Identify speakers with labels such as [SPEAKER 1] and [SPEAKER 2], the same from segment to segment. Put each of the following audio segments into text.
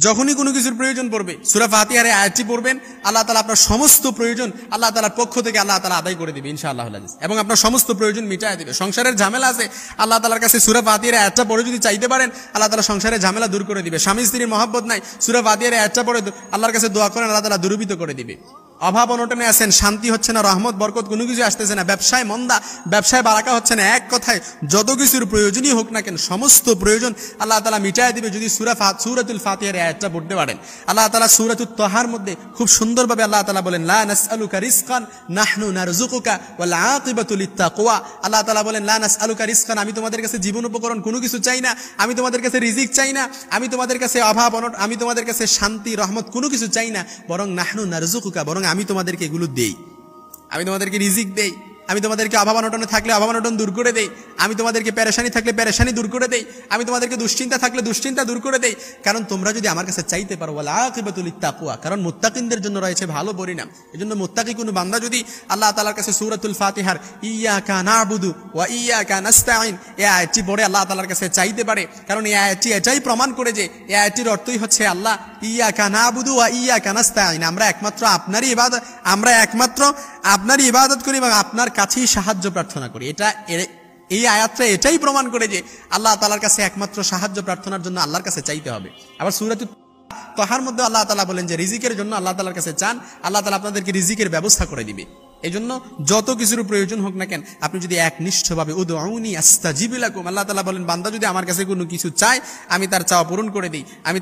[SPEAKER 1] যখনই কোনো কিছুর প্রয়োজন পড়বে সূরা ফাতিহার এই আয়াতটি পড়বেন, আল্লাহ তাআলা আপনার সমস্ত প্রয়োজন আল্লাহ তাআলার পক্ষ থেকে আল্লাহ তাআলা আদায় করে দিবে ইনশাআল্লাহুল আজিজ, এবং আপনার সমস্ত প্রয়োজন মিটায় দিবে। সংসারের ঝামেলা আছে, আল্লাহ তাআলার কাছে সূরা ফাতিহার আয়াতটা পড়ে যদি চাইতে পারেন, আল্লাহ তাআলা সংসারের ঝামেলা দূর করে দিবে। স্বামী স্ত্রীর মহব্বত নাই, সূরা ফাতিহার আয়াতটা পড়ে আল্লাহর কাছে দোয়া করেন, আল্লাহ তাআলা দূরীভূত করে দিবে। অভাব অনটনে আছেন, শান্তি হচ্ছে না, রহমত বরকত কোনো কিছু আসতেছে না, ব্যবসায় মন্দা, ব্যবসায় বারাকা হচ্ছে না, এক কথায় যত কিছুর প্রয়োজনই হোক না কেন সমস্ত প্রয়োজন আল্লাহ তাআলা মিটায় দিবে যদি সূরাতুল ফাতিহার আয়াতটা পড়তে পারেন। আল্লাহ তাআলা সূরাতুত তাহার মধ্যে খুব সুন্দরভাবে আল্লাহ তাআলা বলেন, লা নাসআলুকা রিজকান নাহনু নারযুকুকা ওয়াল আকিবাতু লিত্তাকওয়া। আল্লাহ তাআলা বলেন, লা নাসআলুকা রিজকান, আমি তোমাদের কাছে জীবন উপকরণ কোনো কিছু চাই না, আমি তোমাদের কাছে রিজিক চাই না, আমি তোমাদের কাছে অভাব আমি তোমাদের কাছে শান্তি রহমত কোনো কিছু চাই না, বরং নাহনু নারযুকুকা, বরং আমি তোমাদেরকে এগুলো দেই, আমি তোমাদেরকে রিজিক দেই, আমি তোমাদেরকে অভাব অনটনে থাকলে অভাব অনটন দূর করে দেই, আমি তোমাদেরকে পেরেশানি থাকলে পেরেশানি দূর করে দেই, আমি তোমাদেরকে দুশ্চিন্তা থাকলে দুশ্চিন্তা দূর করে দেই। কারণ তোমরা যদি আমার কাছে চাইতে পারো, ওয়াল আকিবাতু লিত্তাকওয়া, কারণ মুত্তাকিনদের জন্য রয়েছে ভালো পরিণাম। এজন্য মুত্তাকি কোনো বান্দা যদি আল্লাহ তাআলার কাছে সূরাতুল ফাতিহার ইয়াকা না'বুদু ওয়া ইয়াকা নাস্তাঈন এই আয়াতটি পড়ে আল্লাহ তাআলার কাছে চাইতে পারে, কারণ এই আয়াতটি এটাই প্রমাণ করে যে এই আয়াতটির অর্থই হচ্ছে আল্লাহ ইয়াকা না'বুদু ওয়া ইয়াকা নাস্তাঈন, আমরা একমাত্র আপনারই ইবাদত করি এবং আপনার কাছেই সাহায্য প্রার্থনা করি। এই আয়াতটা এটাই প্রমাণ করে যে আল্লাহ তাআলার কাছে একমাত্র সাহায্য প্রার্থনার জন্য আল্লাহর কাছে চাইতে হবে। আবার সূরাতুত তাহার মধ্যে আল্লাহ তাআলা বলেন যে রিজিকের জন্য আল্লাহ তাআলার কাছে চান, আল্লাহ তাআলা আপনাদেরকে রিজিকের ব্যবস্থা করে দিবে। এই জন্য যত কিছুর প্রয়োজন হোক না কেন আপনি যদি একনিষ্ঠভাবে উদউনি আস্তাজিব লাকুম, আল্লাহ তাআলা বলেন বান্দা যদি আমার কাছে কোনো কিছু চায় আমি তার চাওয়া পূরণ করে দিই, আমি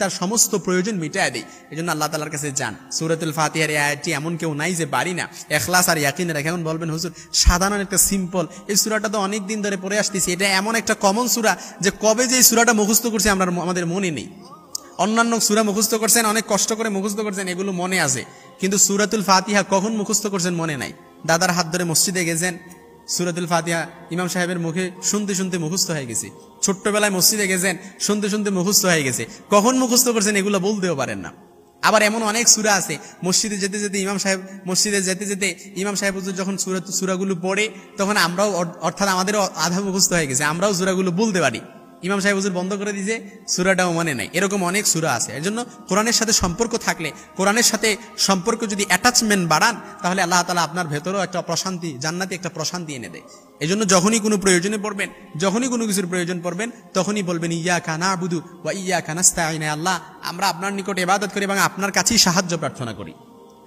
[SPEAKER 1] তার সমস্ত প্রয়োজন মিটায় দিই। এই জন্য আল্লাহ তাআলার কাছে যান। সূরাতুল ফাতিহার এই আয়াতটি এমন কেউ নাই যে পারি না, ইখলাস আর ইয়াকিন রেখে। এখন বলবেন হুজুর সাধারণ একটা সিম্পল, এই সূরাটা তো অনেক দিন ধরে পড়ে আসতেছি, এটা এমন একটা কমন সূরা যে কবে যে এই সূরাটা মুখস্থ করছি আমাদের মনে নেই। অন্যান্য সূরা মুখস্থ করছেন, অনেক কষ্ট করে মুখস্থ করছেন, এগুলো মনে আছে, কিন্তু সূরাতুল ফাতিহা কখন মুখস্থ করছেন মনে নাই। দাদার হাত ধরে মসজিদে গেছেন, সূরাতুল ফাতিহা ইমাম সাহেবের মুখে শুনতে শুনতে মুখস্থ হয়ে গেছে। ছোট্টবেলায় মসজিদে গেছেন, শুনতে শুনতে মুখস্থ হয়ে গেছে, কখন মুখস্থ করছেন এগুলো বলতেও পারেন না। আবার এমন অনেক সূরা আছে মসজিদে যেতে যেতে ইমাম সাহেব হুজুর যখন সূরাগুলো পড়ে তখন আমরাও, অর্থাৎ আমাদেরও আধা মুখস্থ হয়ে গেছে, আমরাও সূরাগুলো বলতে পারি, ইমাম সাহেব হুজুর বন্ধ করে দিয়েছে, সূরাটাও মনে নাই। এরকম অনেক সূরা আছে। এর জন্য কোরআনের সাথে সম্পর্ক থাকলে, কোরআনের সাথে সম্পর্ক যদি অ্যাটাচমেন্ট বাড়ান, তাহলে আল্লাহ তাআলা আপনার ভেতরেও একটা প্রশান্তি, জান্নাতি একটা প্রশান্তি এনে দেয়। এই জন্য যখনই কোনো প্রয়োজনে পড়বেন, যখনই কোনো কিছুর প্রয়োজন পড়বেন, তখনই বলবেন ইয়াকা না'বুদু ওয়া ইয়াকা নাস্তাঈন, আল্লাহ আমরা আপনার নিকট ইবাদত করি এবং আপনার কাছেই সাহায্য প্রার্থনা করি।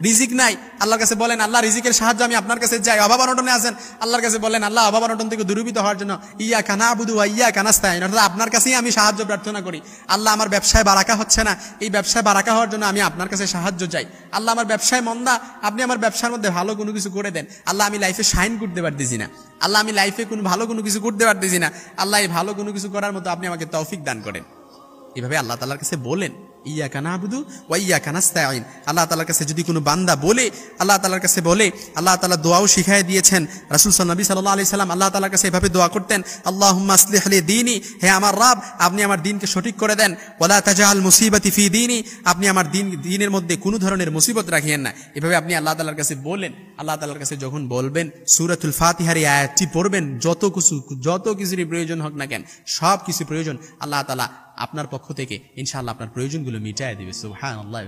[SPEAKER 1] রিজিক নাই, আল্লাহর কাছে বলেন আল্লাহ রিজিকের সাহায্য আমি আপনার কাছে যাই। অভাব অনটনে আছেন, আল্লাহর কাছে বলেন আল্লাহ অভাব অনটন থেকে দূরীভূত হওয়ার জন্য ইয়াকা না'বুদু ওয়া ইয়াকা নাস্তাঈন, অর্থাৎ আপনার কাছেই আমি সাহায্য প্রার্থনা করি। আল্লাহ আমার ব্যবসায় বারাকা হচ্ছে না, এই ব্যবসায় বারাকা হওয়ার জন্য আমি আপনার কাছে সাহায্য চাই। আল্লাহ আমার ব্যবসায় মন্দা, আপনি আমার ব্যবসার মধ্যে ভালো কোনো কিছু করে দেন। আল্লাহ আমি লাইফে শাইন করতে পারতেছি না, আল্লাহ আমি লাইফে ভালো কোনো কিছু করতে পারতেছি না, আল্লাহ এই ভালো কোনো কিছু করার মতো আপনি আমাকে তৌফিক দান করেন। এভাবে আল্লাহ তাআলার কাছে বলেন ইয়াকা না'বুদু ওয়া ইয়াকা নাস্তাঈন। আল্লাহ তাআলার কাছে যদি কোনো বান্দা বলে, আল্লাহ তাআলার কাছে বলে, আল্লাহ তাআলা দোয়াও শিখিয়ে দিয়েছেন। রাসূল সাল্লাল্লাহু আলাইহি সাল্লাম আল্লাহ তাআলার কাছে এভাবে দোয়া করতেন, আল্লাহুম্মা আসলিহ লি দীনি, হে আমার রব আপনি আমার দ্বীনকে সঠিক করে দেন, ওয়ালা তাজআল মুসিবাতি ফি দীনি, আপনি আমার দ্বীনের মধ্যে কোনো ধরনের মুসিবত রাখিয়েন না। এভাবে আপনি আল্লাহ তাআলার কাছে বলেন। আল্লাহ তাআলার কাছে যখন বলবেন সূরাতুল ফাতিহার এই আয়াতটি পড়বেন, যত কিছুরই প্রয়োজন হোক না কেন সব কিছু প্রয়োজন আল্লাহ তাআলা আপনার পক্ষ থেকে ইনশাআল্লাহ আপনার প্রয়োজনগুলো মিটায় দিবে। সুবহানাল্লাহ।